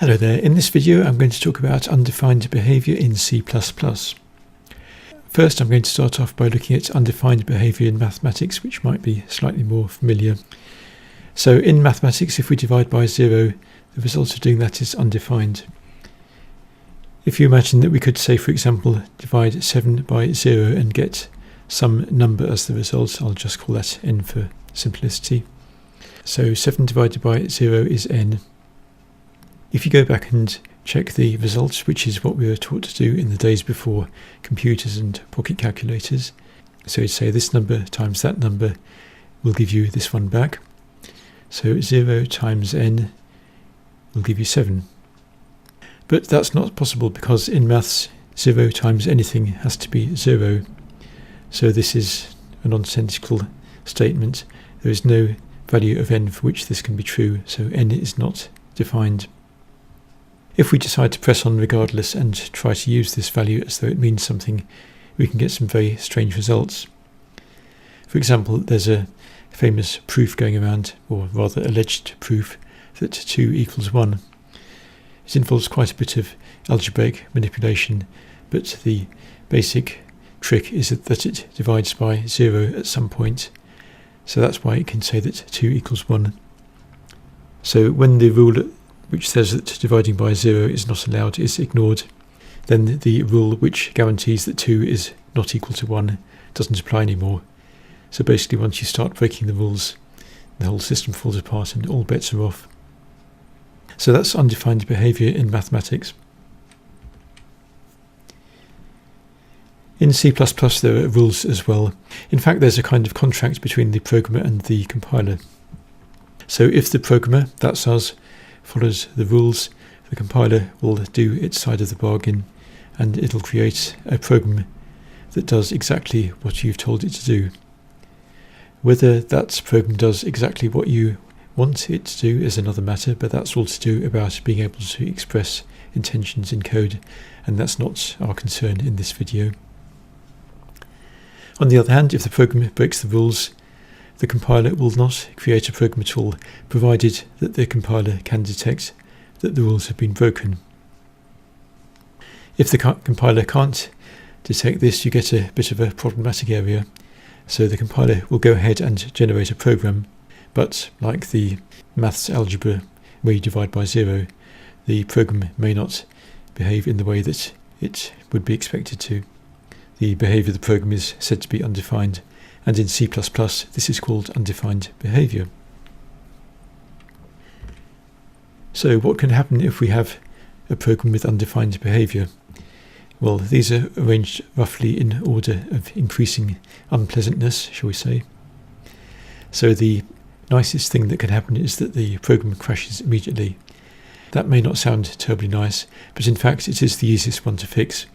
Hello there, in this video I'm going to talk about undefined behaviour in C++. First I'm going to start off by looking at undefined behaviour in mathematics, which might be slightly more familiar. So in mathematics, if we divide by 0, the result of doing that is undefined. If you imagine that we could say, for example, divide 7 by 0 and get some number as the result, I'll just call that n for simplicity. So 7 divided by 0 is n. If you go back and check the results, which is what we were taught to do in the days before computers and pocket calculators, so you'd say this number times that number will give you this one back. So 0 times n will give you 7. But that's not possible because in maths 0 times anything has to be 0. So this is a nonsensical statement. There is no value of n for which this can be true, so n is not defined. If we decide to press on regardless and try to use this value as though it means something, we can get some very strange results. For example, there's a famous proof going around, or rather alleged proof, that 2 equals 1. It involves quite a bit of algebraic manipulation, but the basic trick is that it divides by 0 at some point. So that's why it can say that 2 equals 1. So when the rule which says that dividing by 0 is not allowed is ignored, then the rule which guarantees that 2 is not equal to 1 doesn't apply anymore. So basically once you start breaking the rules, the whole system falls apart and all bets are off. So that's undefined behaviour in mathematics. In C++ there are rules as well. In fact, there's a kind of contract between the programmer and the compiler. So if the programmer, that's us, follows the rules, the compiler will do its side of the bargain and it'll create a program that does exactly what you've told it to do. Whether that program does exactly what you want it to do is another matter, but that's all to do about being able to express intentions in code, and that's not our concern in this video. On the other hand, if the program breaks the rules, the compiler will not create a program at all, provided that the compiler can detect that the rules have been broken. If the compiler can't detect this, you get a bit of a problematic area. So the compiler will go ahead and generate a program, but like the maths algebra where you divide by 0, the program may not behave in the way that it would be expected to. The behaviour of the program is said to be undefined, and in C++ this is called undefined behaviour. So what can happen if we have a program with undefined behaviour? Well, these are arranged roughly in order of increasing unpleasantness, shall we say. So the nicest thing that can happen is that the program crashes immediately. That may not sound terribly nice, but in fact it is the easiest one to fix.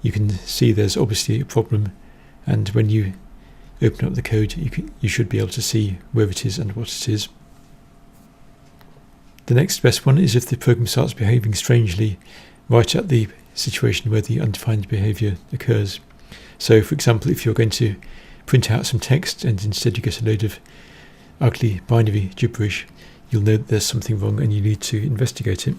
You can see there's obviously a problem, and when you open up the code you should be able to see where it is and what it is. The next best one is if the program starts behaving strangely right at the situation where the undefined behaviour occurs. So for example, if you're going to print out some text and instead you get a load of ugly binary gibberish, you'll know that there's something wrong and you need to investigate it.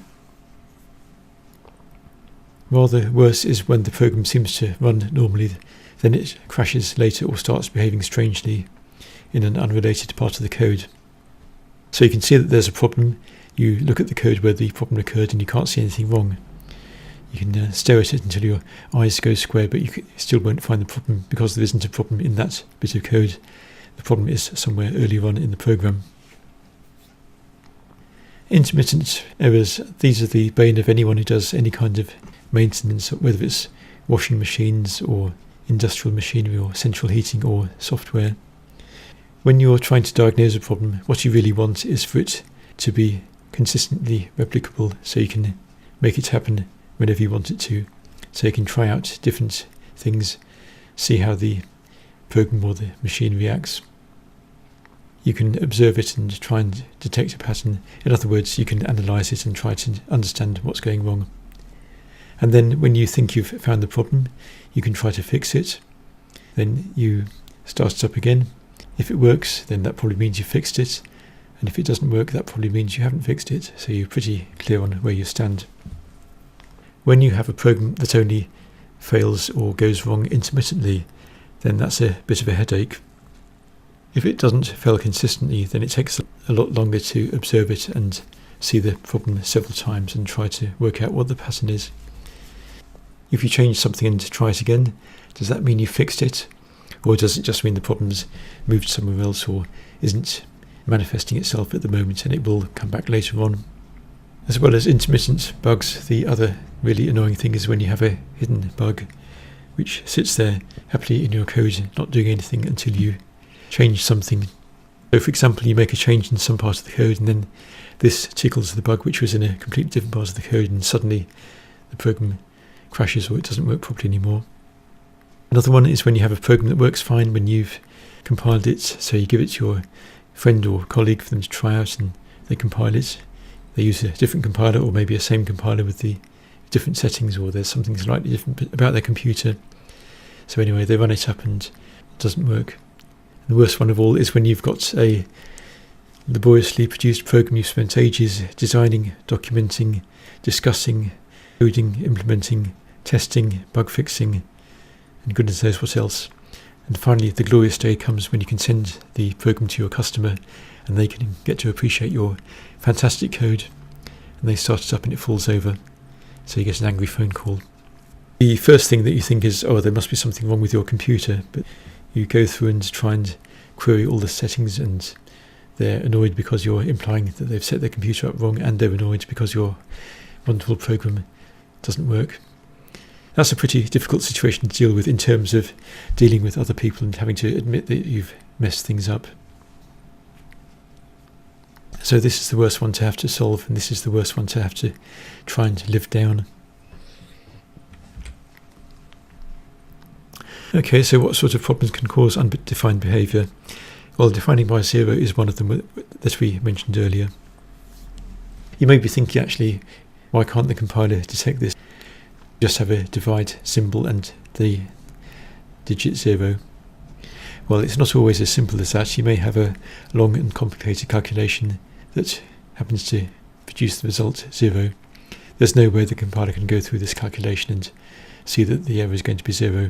Rather worse is when the program seems to run normally, then it crashes later or starts behaving strangely in an unrelated part of the code. So you can see that there's a problem. You look at the code where the problem occurred and you can't see anything wrong. You can stare at it until your eyes go square, but you still won't find the problem because there isn't a problem in that bit of code. The problem is somewhere earlier on in the program. Intermittent errors, these are the bane of anyone who does any kind of maintenance, whether it's washing machines or industrial machinery or central heating or software. When you're trying to diagnose a problem, what you really want is for it to be consistently replicable, so you can make it happen whenever you want it to. So you can try out different things, see how the program or the machine reacts. You can observe it and try and detect a pattern. In other words, you can analyse it and try to understand what's going wrong. And then when you think you've found the problem, you can try to fix it. Then you start it up again. If it works, then that probably means you fixed it. And if it doesn't work, that probably means you haven't fixed it, so you're pretty clear on where you stand. When you have a program that only fails or goes wrong intermittently, then that's a bit of a headache. If it doesn't fail consistently, then it takes a lot longer to observe it and see the problem several times and try to work out what the pattern is. If you change something and try it again, does that mean you fixed it? Or does it just mean the problem's moved somewhere else or isn't manifesting itself at the moment and it will come back later on? As well as intermittent bugs, the other really annoying thing is when you have a hidden bug which sits there happily in your code, not doing anything until you change something. So for example, you make a change in some part of the code and then this tickles the bug which was in a completely different part of the code, and suddenly the program crashes or it doesn't work properly anymore. Another one is when you have a program that works fine when you've compiled it, so you give it to your friend or colleague for them to try out and they compile it. They use a different compiler or maybe a same compiler with the different settings, or there's something slightly different about their computer. So anyway, they run it up and it doesn't work. The worst one of all is when you've got a laboriously produced program you've spent ages designing, documenting, discussing, coding, implementing, testing, bug fixing, and goodness knows what else. And finally, the glorious day comes when you can send the program to your customer and they can get to appreciate your fantastic code, and they start it up and it falls over. So you get an angry phone call. The first thing that you think is, oh, there must be something wrong with your computer, but you go through and try and query all the settings and they're annoyed because you're implying that they've set their computer up wrong, and they're annoyed because your wonderful program doesn't work. That's a pretty difficult situation to deal with in terms of dealing with other people and having to admit that you've messed things up. So this is the worst one to have to solve, and this is the worst one to have to try and live down. Okay, so what sort of problems can cause undefined behaviour? Well, defining by zero is one of them that we mentioned earlier. You may be thinking, actually, why can't the compiler detect this? Just have a divide symbol and the digit 0. Well, it's not always as simple as that. You may have a long and complicated calculation that happens to produce the result 0. There's no way the compiler can go through this calculation and see that the error is going to be 0.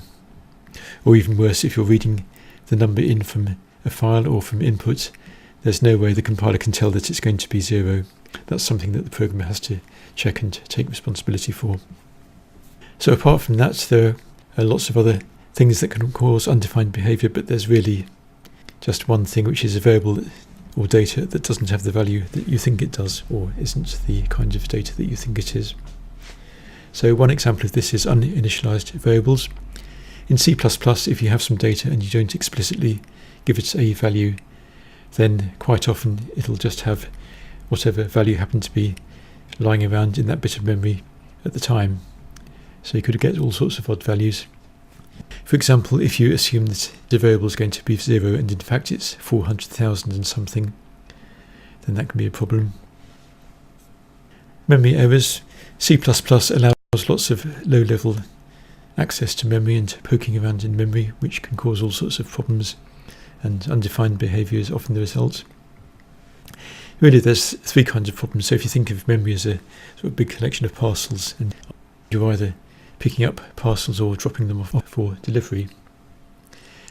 Or even worse, if you're reading the number in from a file or from input, there's no way the compiler can tell that it's going to be 0. That's something that the programmer has to check and take responsibility for. So apart from that, there are lots of other things that can cause undefined behaviour, but there's really just one thing, which is a variable or data that doesn't have the value that you think it does, or isn't the kind of data that you think it is. So one example of this is uninitialized variables. In C++, if you have some data and you don't explicitly give it a value, then quite often it'll just have whatever value happened to be lying around in that bit of memory at the time. So you could get all sorts of odd values. For example, if you assume that the variable is going to be 0 and in fact it's 400,000 and something, then that can be a problem. Memory errors. C++ allows lots of low-level access to memory and poking around in memory, which can cause all sorts of problems, and undefined behaviour is often the result. Really, there's three kinds of problems. So if you think of memory as a sort of big collection of parcels, and you're either picking up parcels or dropping them off for delivery.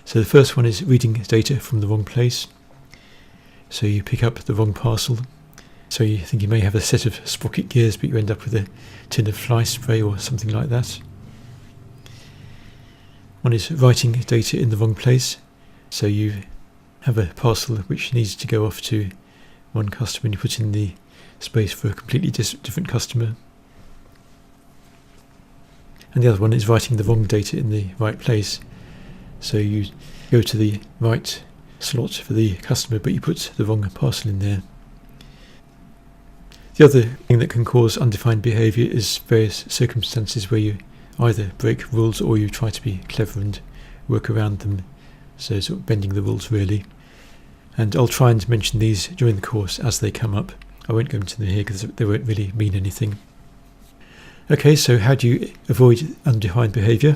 So the first one is reading data from the wrong place. So you pick up the wrong parcel. So you think you may have a set of sprocket gears, but you end up with a tin of fly spray or something like that. One is writing data in the wrong place. So you have a parcel which needs to go off to one customer and you put in the space for a completely different customer. And the other one is writing the wrong data in the right place. So you go to the right slot for the customer, but you put the wrong parcel in there. The other thing that can cause undefined behaviour is various circumstances where you either break rules or you try to be clever and work around them, so sort of bending the rules really. And I'll try and mention these during the course as they come up. I won't go into them here because they won't really mean anything. Okay, so how do you avoid undefined behaviour?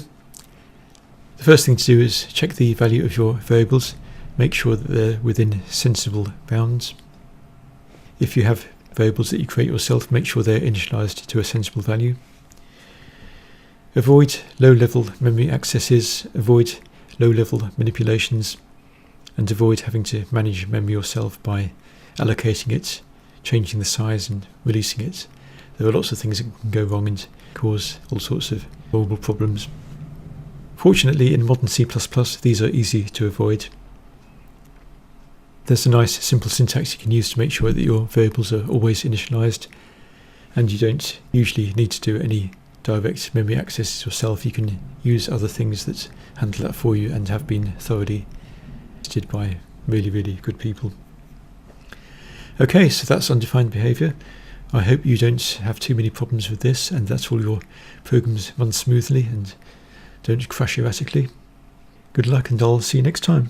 The first thing to do is check the value of your variables, make sure that they're within sensible bounds. If you have variables that you create yourself, make sure they're initialized to a sensible value. Avoid low-level memory accesses, avoid low-level manipulations, and avoid having to manage memory yourself by allocating it, changing the size and releasing it. There are lots of things that can go wrong and cause all sorts of horrible problems. Fortunately, in modern C++, these are easy to avoid. There's a nice simple syntax you can use to make sure that your variables are always initialized, and you don't usually need to do any direct memory accesses yourself. You can use other things that handle that for you and have been thoroughly tested by really, really good people. Okay, so that's undefined behavior. I hope you don't have too many problems with this and that all your programs run smoothly and don't crash erratically. Good luck, and I'll see you next time.